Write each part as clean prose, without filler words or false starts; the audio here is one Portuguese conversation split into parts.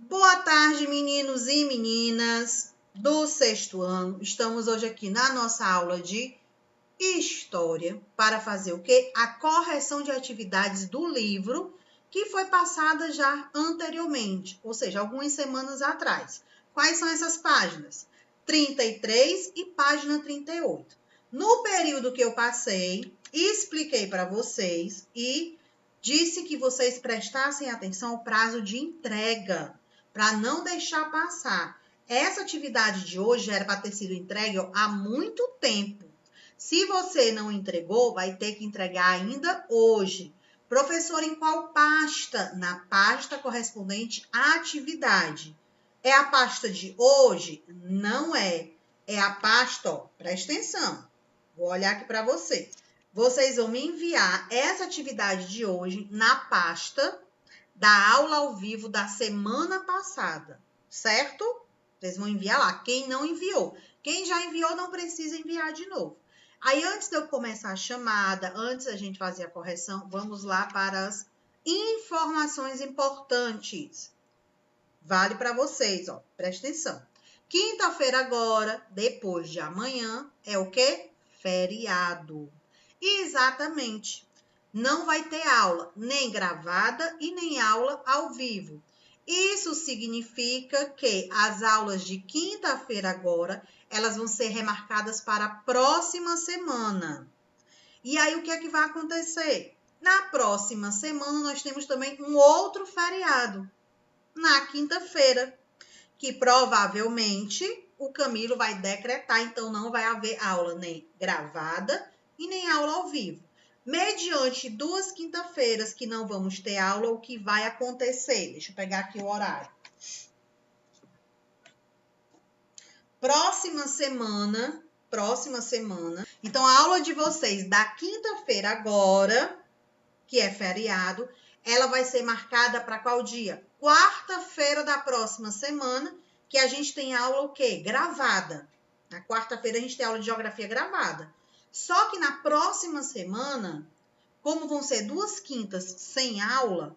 Boa tarde, meninos e meninas do sexto ano. Estamos hoje aqui na nossa aula de História para fazer o quê? A correção de atividades do livro que foi passada já anteriormente, ou seja, algumas semanas atrás. Quais são essas páginas? 33 e página 38. No período que eu passei, expliquei para vocês e disse que vocês prestassem atenção ao prazo de entrega, para não deixar passar. Essa atividade de hoje era para ter sido entregue há muito tempo. Se você não entregou, vai ter que entregar ainda hoje. Professor, em qual pasta? Na pasta correspondente à atividade. É a pasta de hoje? Não é. É a pasta, ó, presta atenção. Vou olhar aqui para vocês. Vocês vão me enviar essa atividade de hoje na pasta da aula ao vivo da semana passada, certo? Vocês vão enviar lá. Quem não enviou. Quem já enviou não precisa enviar de novo. Aí, antes de eu começar a chamada, antes da gente fazer a correção, vamos lá para as informações importantes. Vale para vocês, ó. Presta atenção. Quinta-feira agora, depois de amanhã, é o quê? Feriado. Exatamente. Não vai ter aula nem gravada e nem aula ao vivo. Isso significa que as aulas de quinta-feira agora, elas vão ser remarcadas para a próxima semana. E aí, o que é que vai acontecer? Na próxima semana, nós temos também um outro feriado, na quinta-feira, que provavelmente o Camilo vai decretar, então não vai haver aula nem gravada e nem aula ao vivo. Mediante 2 quinta-feiras que não vamos ter aula, o que vai acontecer? Deixa eu pegar aqui o horário. Próxima semana. Então, a aula de vocês da quinta-feira agora, que é feriado, ela vai ser marcada para qual dia? Quarta-feira da próxima semana, que a gente tem aula o quê? Gravada. Na quarta-feira a gente tem aula de geografia gravada. Só que na próxima semana, como vão ser 2 quintas sem aula,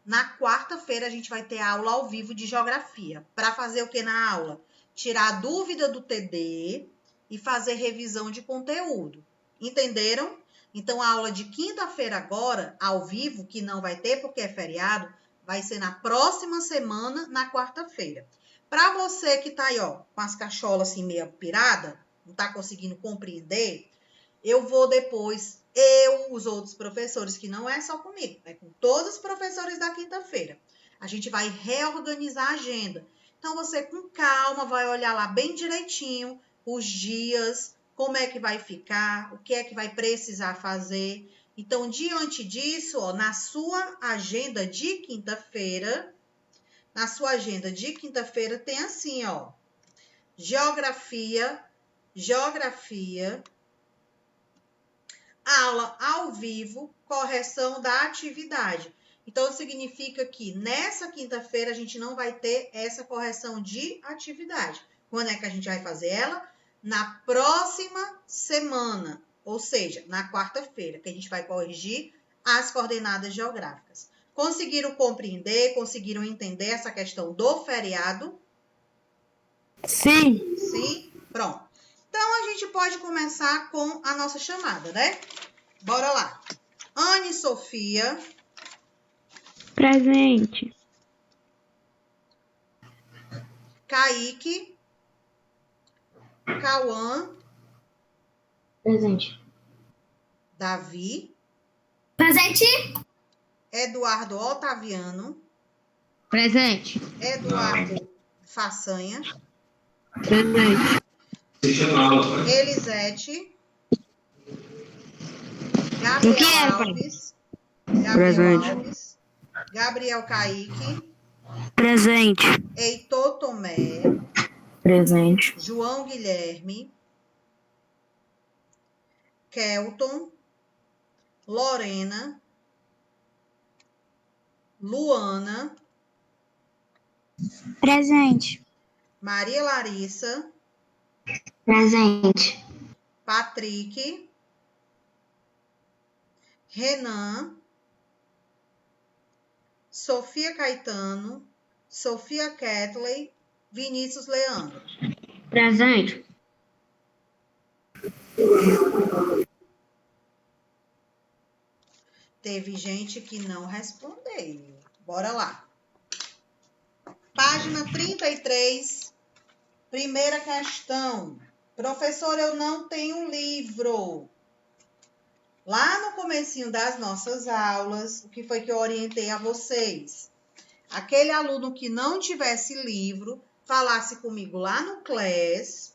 na quarta-feira a gente vai ter aula ao vivo de geografia. Para fazer o que na aula? Tirar a dúvida do TD e fazer revisão de conteúdo. Entenderam? Então, a aula de quinta-feira agora, ao vivo, que não vai ter porque é feriado, vai ser na próxima semana, na quarta-feira. Para você que tá aí, ó, com as cacholas assim meio pirada, não tá conseguindo compreender, eu vou depois, os outros professores, que não é só comigo, é com todos os professores da quinta-feira. A gente vai reorganizar a agenda. Então, você com calma vai olhar lá bem direitinho os dias, como é que vai ficar, o que é que vai precisar fazer. Então, diante disso, ó, na sua agenda de quinta-feira, tem assim, ó, geografia, aula ao vivo, correção da atividade. Então, significa que nessa quinta-feira a gente não vai ter essa correção de atividade. Quando é que a gente vai fazer ela? Na próxima semana, ou seja, na quarta-feira, que a gente vai corrigir as coordenadas geográficas. Conseguiram compreender, conseguiram entender essa questão do feriado? Sim. Sim? Pronto. Então, a gente pode começar com a nossa chamada, né? Bora lá. Anne Sofia. Presente. Kaique. Cauã. Presente. Davi. Presente. Eduardo Otaviano. Presente. Eduardo Façanha. Presente. Elisete. O que Gabriel é, pai? Alves. Presente. Gabriel Kaique. Presente. Heitor Tomé. Presente. João Guilherme. Kelton. Lorena. Luana. Presente. Maria Larissa. Presente. Patrick. Renan. Sofia Caetano. Sofia Ketley, Vinícius Leandro. Presente. Teve gente que não respondeu. Bora lá. Página 33, primeira questão. Professor, eu não tenho livro. Lá no comecinho das nossas aulas, o que foi que eu orientei a vocês? Aquele aluno que não tivesse livro, falasse comigo lá no Class,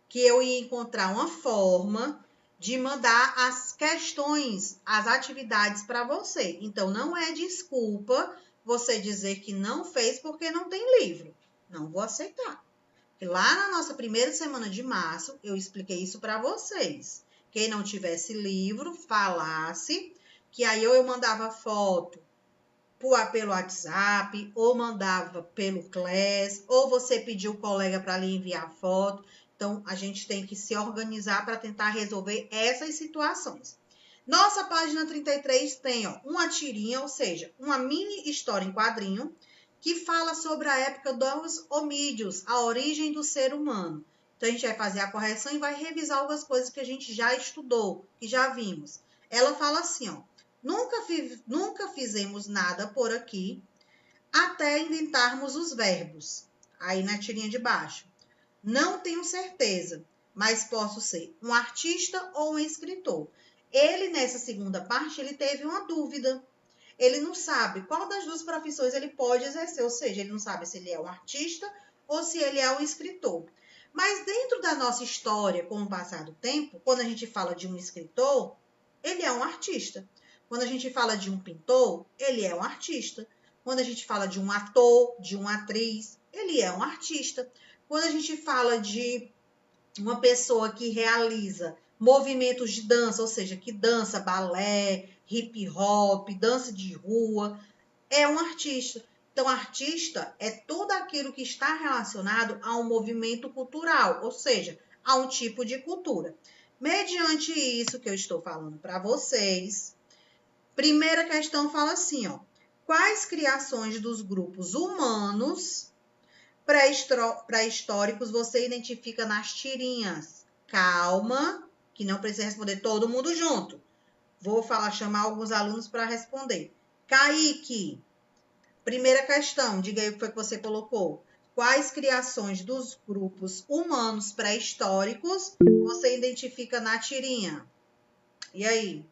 que eu ia encontrar uma forma de mandar as questões, as atividades para você. Então, não é desculpa você dizer que não fez porque não tem livro. Não vou aceitar. Porque lá na nossa primeira semana de março, eu expliquei isso para vocês. Quem não tivesse livro, falasse, que aí eu mandava foto pelo WhatsApp, ou mandava pelo Class, ou você pediu o colega para lhe enviar foto. Então, a gente tem que se organizar para tentar resolver essas situações. Nossa página 33 tem uma tirinha, ou seja, uma mini história em quadrinho, que fala sobre a época dos homídeos, a origem do ser humano. Então, a gente vai fazer a correção e vai revisar algumas coisas que a gente já estudou, que já vimos. Ela fala assim, nunca fizemos nada por aqui até inventarmos os verbos. Aí na tirinha de baixo. Não tenho certeza, mas posso ser um artista ou um escritor. Ele, nessa segunda parte, ele teve uma dúvida. Ele não sabe qual das duas profissões ele pode exercer, ou seja, ele não sabe se ele é um artista ou se ele é um escritor. Mas dentro da nossa história, com o passar do tempo, quando a gente fala de um escritor, ele é um artista. Quando a gente fala de um pintor, ele é um artista. Quando a gente fala de um ator, de uma atriz, ele é um artista. Quando a gente fala de uma pessoa que realiza movimentos de dança, ou seja, que dança balé, hip hop, dança de rua, é um artista. Então, artista é tudo aquilo que está relacionado a um movimento cultural, ou seja, a um tipo de cultura. Mediante isso que eu estou falando para vocês, primeira questão fala assim, quais criações dos grupos humanos pré-históricos você identifica nas tirinhas? Calma, que não precisa responder todo mundo junto. Vou chamar alguns alunos para responder. Kaique, primeira questão, diga aí o que foi que você colocou. Quais criações dos grupos humanos pré-históricos você identifica na tirinha? E aí?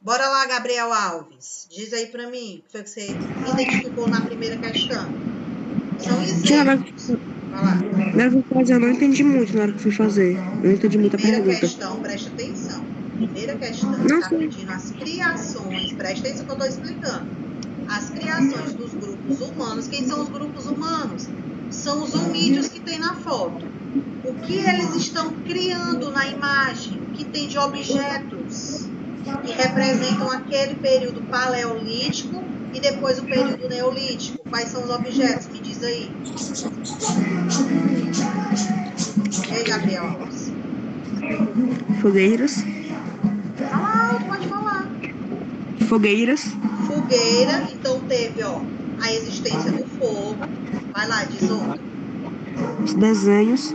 Bora lá, Gabriel Alves. Diz aí para mim o que foi que você identificou na primeira questão. São exemplos. Vai lá. Na verdade, eu não entendi muito na hora que fui fazer. Eu não entendi muito a pergunta. Primeira questão, presta atenção. Primeira questão, está pedindo as criações, presta atenção que eu estou explicando. As criações dos grupos humanos. Quem são os grupos humanos? São os homídeos que tem na foto. O que eles estão criando na imagem? O que tem de objetos que representam aquele período paleolítico e depois o período neolítico? Quais são os objetos? Me diz aí. E aí, Gabriel Alves? Fogueiras. Fala alto, pode falar. Fogueiras. Fogueira, então teve, a existência do fogo. Vai lá, diz outro. Os desenhos.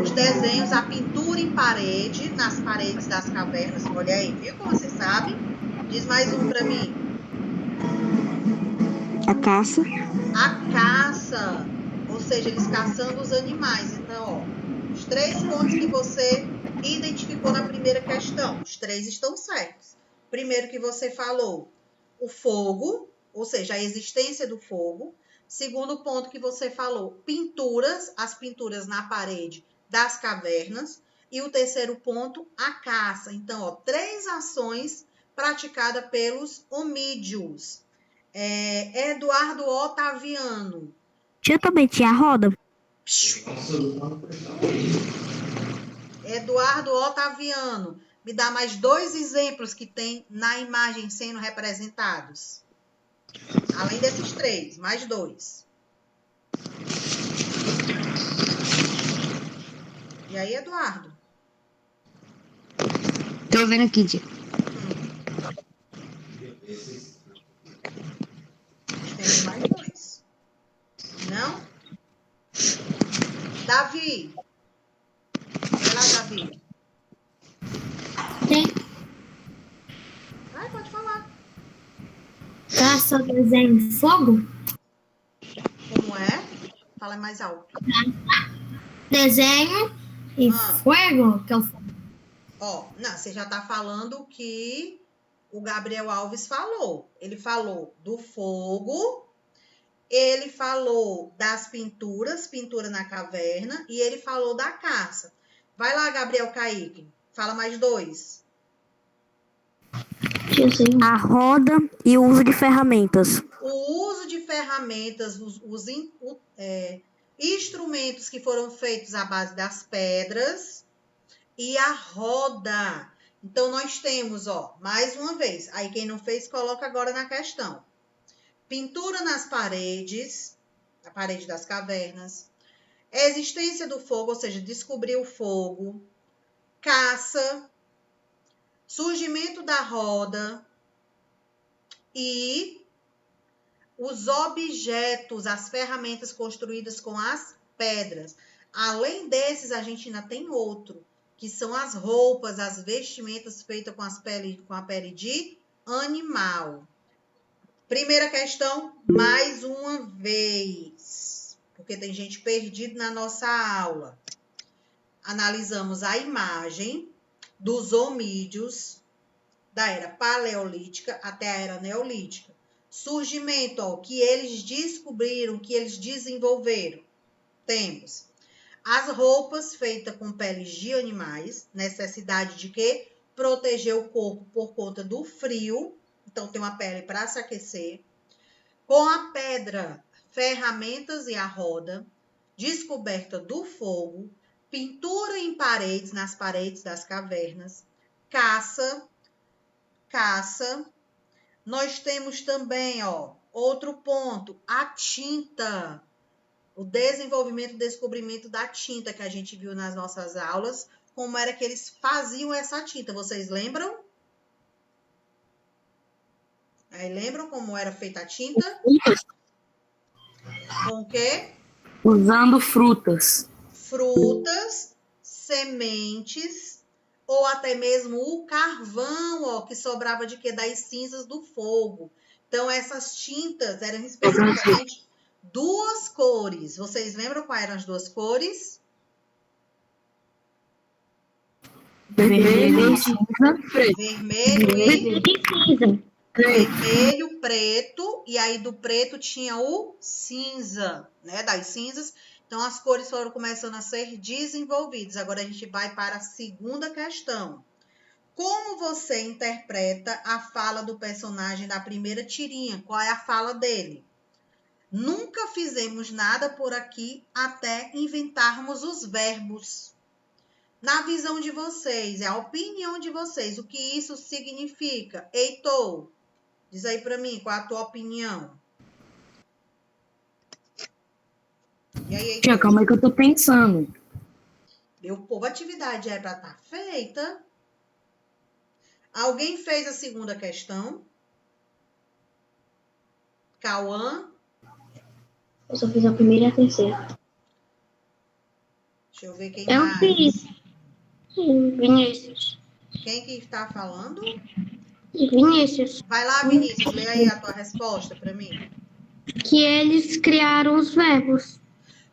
Os desenhos, a pintura em parede, nas paredes das cavernas. Olha aí, viu como você sabe? Diz mais um para mim. A caça. A caça, ou seja, eles caçando os animais. Então, os 3 pontos que você identificou na primeira questão, os 3 estão certos. Primeiro que você falou, o fogo, ou seja, a existência do fogo. Segundo ponto que você falou, pinturas, as pinturas na parede das cavernas. E o terceiro ponto, a caça. Então, 3 ações praticadas pelos homídeos. Eduardo Otaviano. Deixa eu também tirar a roda. Eduardo Otaviano. Me dá mais 2 exemplos que tem na imagem sendo representados. Além desses 3, mais 2. E aí, Eduardo? Tô vendo aqui, tia. Temos mais 2. Não? Davi. Vai lá, Davi. Tem Vai, pode falar. caça, desenho, fogo? Como é? Fala mais alto. Desenho e fogo? Que é o fogo. Ó, não, você já tá falando o que o Gabriel Alves falou. Ele falou do fogo, ele falou das pinturas, pintura na caverna, e ele falou da caça. Vai lá, Gabriel Kaique. Fala mais 2. A roda e o uso de ferramentas. O uso de ferramentas, instrumentos que foram feitos à base das pedras e a roda. Então, nós temos, ó, mais uma vez. Aí, quem não fez, coloca agora na questão. Pintura nas paredes, a parede das cavernas. Existência do fogo, ou seja, descobrir o fogo. Caça. Surgimento da roda. E os objetos, as ferramentas construídas com as pedras. Além desses, a gente ainda tem outro, que são as roupas, as vestimentas feitas com a pele de animal. Primeira questão, mais uma vez, porque tem gente perdida na nossa aula. Analisamos a imagem dos homídeos da era paleolítica até a era neolítica. Surgimento, ó, que eles descobriram, que eles desenvolveram. Temos as roupas feitas com peles de animais, necessidade de quê? Proteger o corpo por conta do frio, então tem uma pele para se aquecer. Com a pedra, ferramentas e a roda, descoberta do fogo, pintura em paredes, nas paredes das cavernas, caça. Nós temos também, ó, outro ponto, a tinta. O desenvolvimento e descobrimento da tinta que a gente viu nas nossas aulas, como era que eles faziam essa tinta, vocês lembram? Aí lembram como era feita a tinta? Com o quê? Usando frutas. Frutas, sementes, ou até mesmo o carvão, ó, que sobrava de quê? Das cinzas do fogo. Então, essas tintas eram especificamente 2 cores. Vocês lembram quais eram as 2 cores? Vermelho e cinza. Vermelho, preto, e aí do preto tinha o cinza, né? Das cinzas. Então, as cores foram começando a ser desenvolvidas. Agora, a gente vai para a segunda questão. Como você interpreta a fala do personagem da primeira tirinha? Qual é a fala dele? Nunca fizemos nada por aqui até inventarmos os verbos. Na visão de vocês, é a opinião de vocês, o que isso significa? Heitor, diz aí para mim, qual é a tua opinião? E aí, Heitor? Tia, calma aí que eu tô pensando. Meu povo, a atividade é para estar feita. Alguém fez a segunda questão? Cauã? Eu só fiz a primeira e a terceira. Deixa eu ver quem Eu mais. fiz. Vinícius. Quem que está falando? Vinícius. Vai lá, Vinícius, lê aí a tua resposta para mim. Que eles criaram os verbos.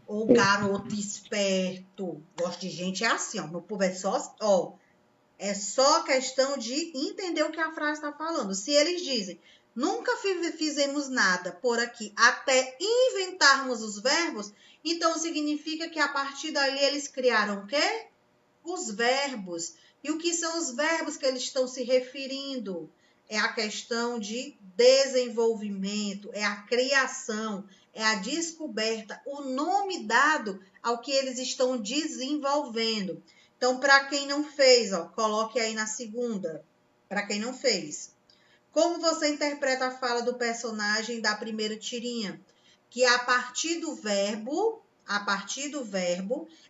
Ô, garoto esperto. Gosto de gente é assim, ó. Meu povo é só, ó. É só questão de entender o que a frase está falando. Se eles dizem, nunca fizemos nada por aqui até inventarmos os verbos, então significa que a partir dali eles criaram o quê? Os verbos. E o que são os verbos que eles estão se referindo? É a questão de desenvolvimento, é a criação, é a descoberta, o nome dado ao que eles estão desenvolvendo. Então, para quem não fez, ó, coloque aí na segunda. Para quem não fez. Como você interpreta a fala do personagem da primeira tirinha? Que a partir do verbo,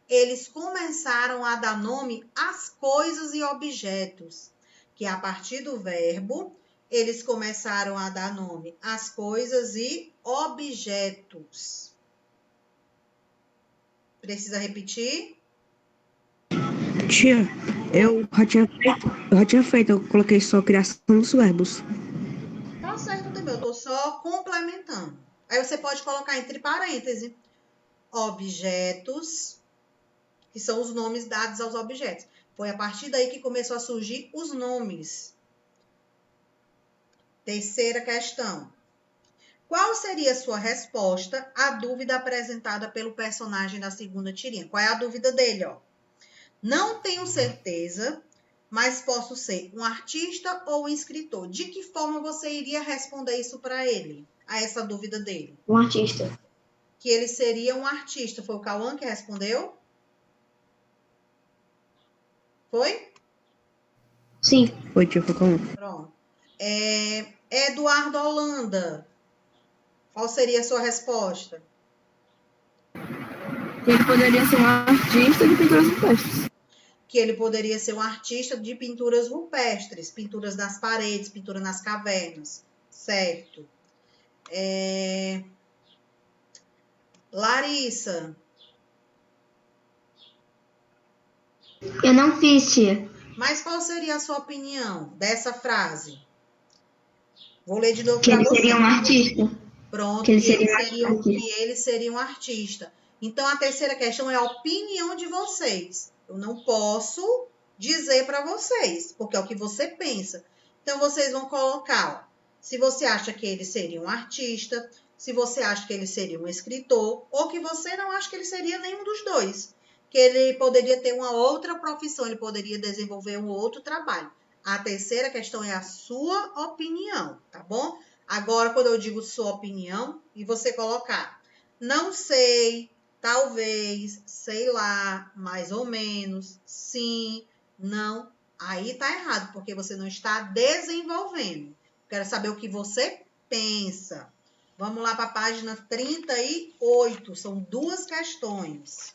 eles começaram a dar nome às coisas e objetos. que a partir do verbo, eles começaram a dar nome às coisas e objetos. Precisa repetir? Tia, eu já tinha feito, eu coloquei só criação dos verbos. Tá certo também, eu tô só complementando. Aí você pode colocar entre parênteses objetos, que são os nomes dados aos objetos. Foi a partir daí que começou a surgir os nomes. Terceira questão. Qual seria a sua resposta à dúvida apresentada pelo personagem da segunda tirinha? Qual é a dúvida dele, ó? Não tenho certeza, mas posso ser um artista ou um escritor. De que forma você iria responder isso para ele? A essa dúvida dele? Um artista. Que ele seria um artista. Foi o Cauã que respondeu? Foi? Sim. Foi, tia, foi como? Pronto. Eduardo Holanda. Qual seria a sua resposta? Ele poderia ser um artista de pinturas rupestres. Que ele poderia ser um artista de pinturas rupestres, pinturas nas paredes, pintura nas cavernas. Certo. Larissa. Eu não fiz, tia. Mas qual seria a sua opinião dessa frase? Vou ler de novo Que para ele você. seria um artista. Pronto, Que ele que ele seria um artista. que ele seria um artista. Então, a terceira questão é a opinião de vocês. Eu não posso dizer para vocês, porque é o que você pensa. Então, vocês vão colocar, ó, se você acha que ele seria um artista, se você acha que ele seria um escritor, ou que você não acha que ele seria nenhum dos dois. Que ele poderia ter uma outra profissão, ele poderia desenvolver um outro trabalho. A terceira questão é a sua opinião, tá bom? Agora, quando eu digo sua opinião, e você colocar não sei, talvez, sei lá, mais ou menos, sim, não, aí tá errado, porque você não está desenvolvendo. Quero saber o que você pensa. Vamos lá para a página 38, são duas questões.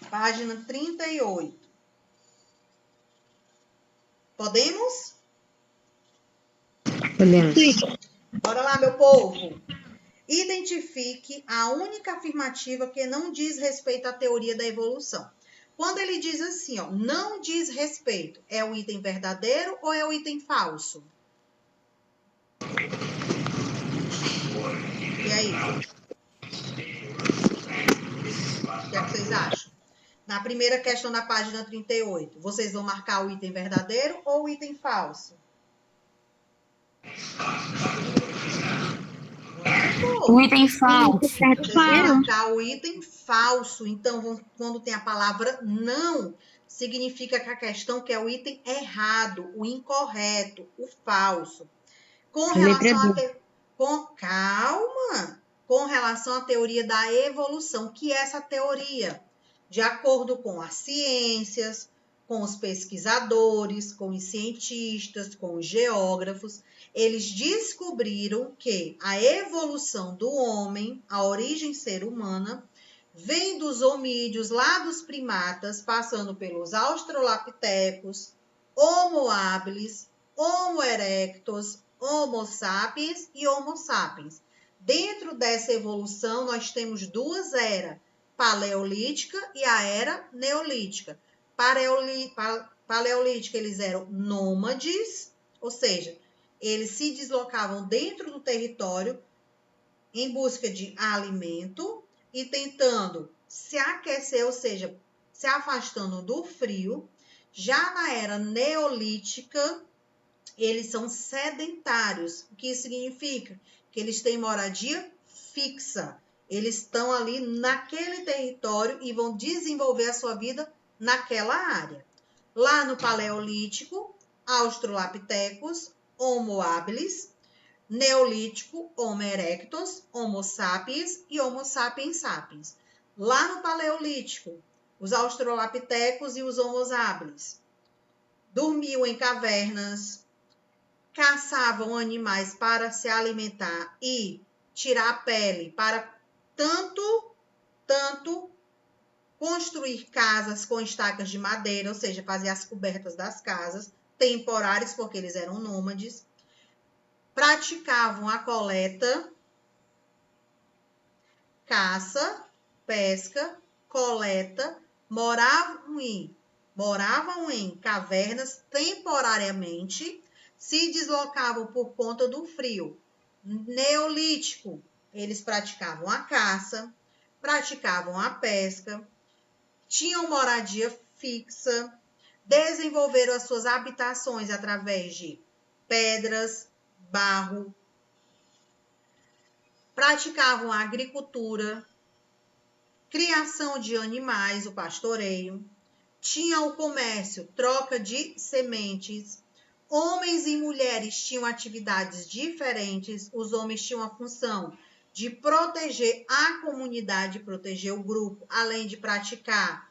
Página 38. Podemos? Podemos. Bora lá, meu povo. Identifique a única afirmativa que não diz respeito à teoria da evolução. Quando ele diz assim, ó, não diz respeito, é o item verdadeiro ou é o item falso? E aí? O que é que vocês acham? Na primeira questão da página 38, vocês vão marcar o item verdadeiro ou o item falso? O item falso. Vocês vão marcar o item falso. Então, quando tem a palavra não, significa que a questão quer o item errado, o incorreto, o falso. Com relação à teoria da evolução, que é essa teoria? De acordo com as ciências, com os pesquisadores, com os cientistas, com os geógrafos, eles descobriram que a evolução do homem, a origem ser humana, vem dos homídeos, lá dos primatas, passando pelos australopitecos, Homo habilis, Homo erectus, Homo sapiens e Homo sapiens. Dentro dessa evolução, nós temos duas eras, paleolítica e a era neolítica. Paleolítica, eles eram nômades, ou seja, eles se deslocavam dentro do território em busca de alimento e tentando se aquecer, ou seja, se afastando do frio. Já na era neolítica, eles são sedentários. O que significa? Que eles têm moradia fixa. Eles estão ali naquele território e vão desenvolver a sua vida naquela área. Lá no Paleolítico, Australopithecus, Homo habilis, Neolítico, Homo erectus, Homo sapiens e Homo sapiens sapiens. Lá no Paleolítico, os Australopithecus e os Homo habilis dormiam em cavernas, caçavam animais para se alimentar e tirar a pele para tanto construir casas com estacas de madeira, ou seja, fazer as cobertas das casas, temporárias, porque eles eram nômades, praticavam a coleta, caça, pesca, coleta, moravam em cavernas temporariamente, se deslocavam por conta do frio. Neolítico, eles praticavam a caça, praticavam a pesca, tinham moradia fixa, desenvolveram as suas habitações através de pedras, barro, praticavam a agricultura, criação de animais, o pastoreio, tinham o comércio, troca de sementes. Homens e mulheres tinham atividades diferentes. Os homens tinham a função de proteger a comunidade, proteger o grupo, além de praticar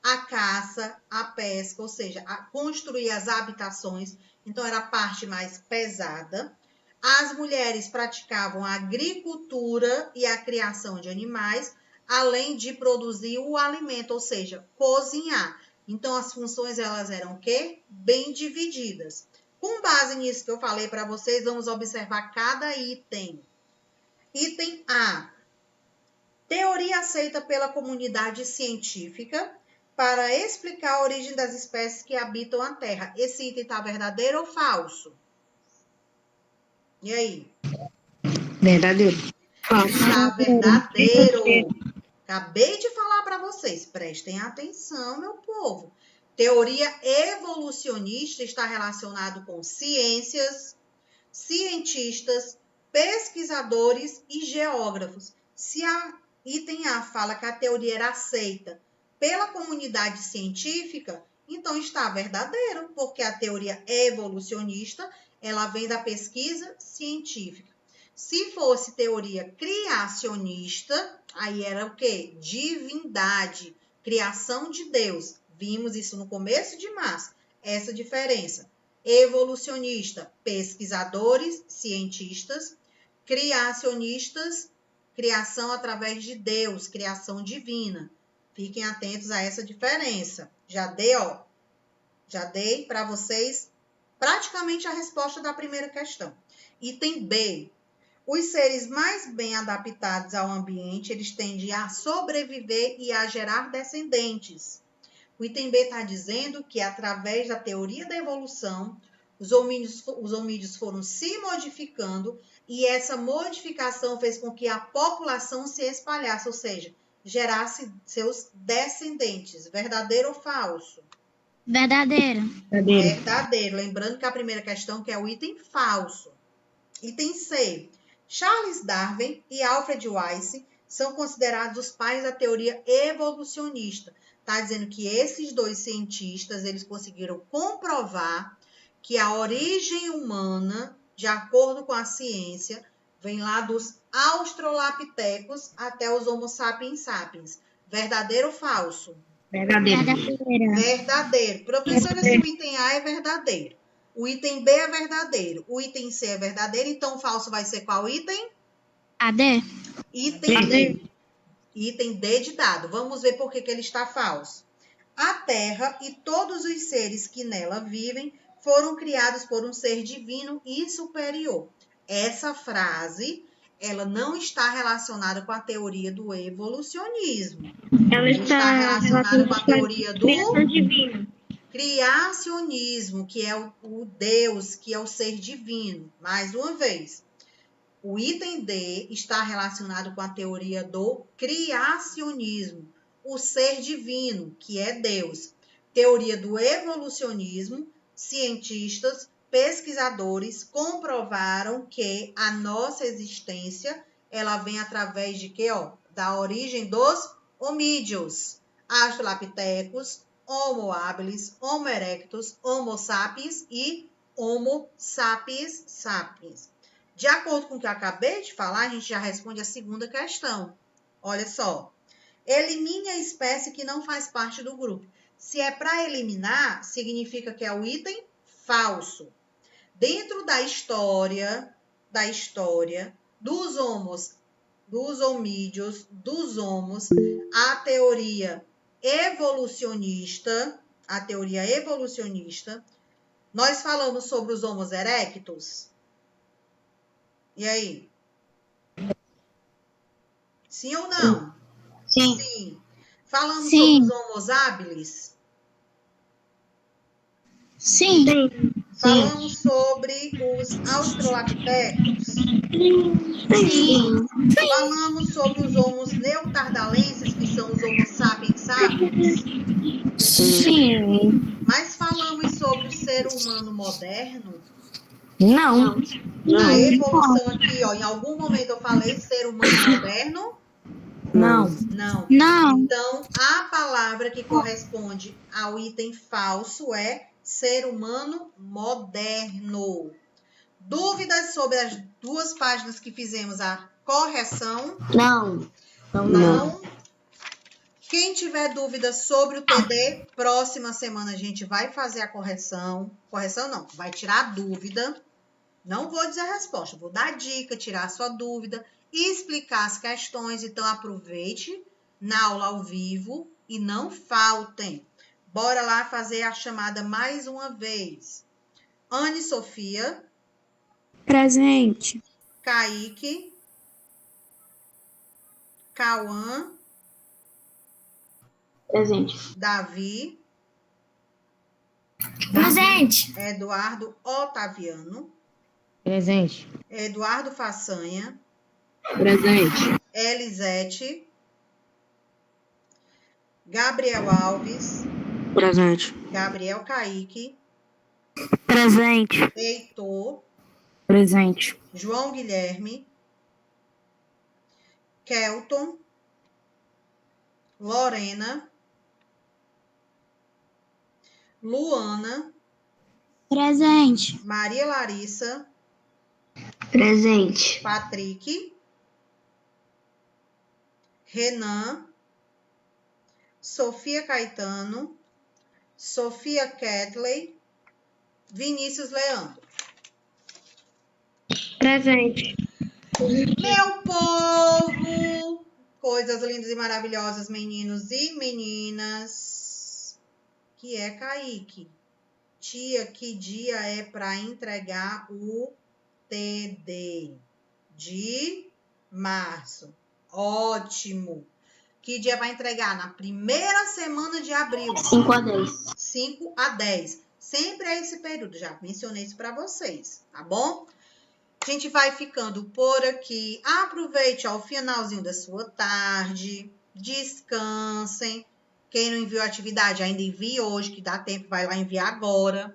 a caça, a pesca, ou seja, construir as habitações. Então, era a parte mais pesada. As mulheres praticavam a agricultura e a criação de animais, além de produzir o alimento, ou seja, cozinhar. Então, as funções, elas eram o quê? Bem divididas. Com base nisso que eu falei para vocês, vamos observar cada item. Item A. Teoria aceita pela comunidade científica para explicar a origem das espécies que habitam a Terra. Esse item está verdadeiro ou falso? E aí? Verdadeiro. Está verdadeiro. Acabei de falar para vocês. Prestem atenção, meu povo. Teoria evolucionista está relacionado com ciências, cientistas, pesquisadores e geógrafos. Se a item A fala que a teoria era aceita pela comunidade científica, então está verdadeiro, porque a teoria evolucionista, ela vem da pesquisa científica. Se fosse teoria criacionista, aí era o quê? Divindade, criação de Deus. Vimos isso no começo de março, essa diferença. Evolucionista, pesquisadores, cientistas. Criacionistas, criação através de Deus, criação divina. Fiquem atentos a essa diferença. Já dei para vocês praticamente a resposta da primeira questão. Item B. Os seres mais bem adaptados ao ambiente, eles tendem a sobreviver e a gerar descendentes. O item B está dizendo que, através da teoria da evolução, os hominídeos foram se modificando e essa modificação fez com que a população se espalhasse, ou seja, gerasse seus descendentes. Verdadeiro ou falso? Verdadeiro. Verdadeiro. Lembrando que a primeira questão que é o item falso. Item C. Charles Darwin e Alfred Weisse são considerados os pais da teoria evolucionista. Está dizendo que esses dois cientistas, eles conseguiram comprovar que a origem humana, de acordo com a ciência, vem lá dos australopitecos até os Homo sapiens sapiens. Verdadeiro ou falso? Verdadeiro. Verdadeiro. Professora, se o item A é verdadeiro, o item B é verdadeiro, o item C é verdadeiro, então o falso vai ser qual item? AD. Item D. Item D de dado. Vamos ver por que ele está falso. A Terra e todos os seres que nela vivem foram criados por um ser divino e superior. Essa frase, ela não está relacionada com a teoria do evolucionismo. Ela está relacionada com a teoria do divino. criacionismo, que é o Deus, que é o ser divino. Mais uma vez, o item D está relacionado com a teoria do criacionismo, o ser divino, que é Deus. Teoria do evolucionismo, cientistas, pesquisadores comprovaram que a nossa existência, ela vem através de quê? Da origem dos homídeos, australopithecus, Homo habilis, Homo erectus, Homo sapiens e Homo sapiens sapiens. De acordo com o que eu acabei de falar, a gente já responde a segunda questão. Olha só. Elimine a espécie que não faz parte do grupo. Se é para eliminar, significa que é o item falso. Dentro da história dos homídeos, dos homos, a teoria evolucionista, nós falamos sobre os Homo erectus. E aí? Sim ou não? Sim. Sim. Falamos Sim. sobre os Homo habilis? Sim. Falamos sobre os australopithecus? Sim. Falamos sobre os Homo neanderthalenses, que são os Homo sapiens sapiens? Sim. Mas falamos sobre o ser humano moderno? Não. A evolução aqui, ó, em algum momento eu falei ser humano moderno? Não. Não. Não. Então, a palavra que corresponde ao item falso é ser humano moderno. Dúvidas sobre as duas páginas que fizemos a correção? Não. Não. Quem tiver dúvidas sobre o TD, próxima semana a gente vai fazer a correção. Correção não, vai tirar a dúvida. Não vou dizer a resposta, vou dar a dica, tirar a sua dúvida e explicar as questões. Então, aproveite na aula ao vivo e não faltem. Bora lá fazer a chamada mais uma vez. Anne Sofia. Presente. Kaique. Cauã. Presente. Davi. Presente. Eduardo Otaviano. Presente. Eduardo Façanha. Presente. Elisete. Gabriel Alves. Presente. Gabriel Kaique. Presente. Heitor. Presente. João Guilherme. Kelton. Lorena. Luana. Presente. Maria Larissa. Presente. Patrick. Renan. Sofia Caetano. Sofia Ketley. Vinícius Leandro. Presente. Meu povo! Coisas lindas e maravilhosas, meninos e meninas. Que é Kaique? Tia, que dia é para entregar o TD? De março. Ótimo. Que dia vai entregar? Na primeira semana de abril. 5 a 10. 5 a 10. Sempre é esse período. Já mencionei isso para vocês, tá bom? A gente vai ficando por aqui. Aproveite ó, o finalzinho da sua tarde. Descansem. Quem não enviou a atividade, ainda envie hoje, que dá tempo, vai lá enviar agora.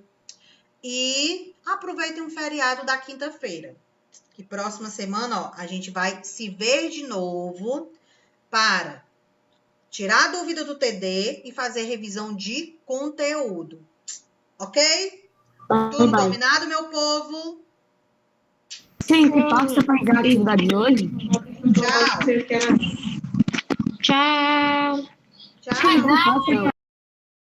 E aproveitem um feriado da quinta-feira. Que próxima semana, ó, a gente vai se ver de novo para tirar a dúvida do TD e fazer revisão de conteúdo. Ok? Tudo combinado, meu povo? Sim, posso fazer a atividade de hoje? Tchau. Tchau. Tchau. Posso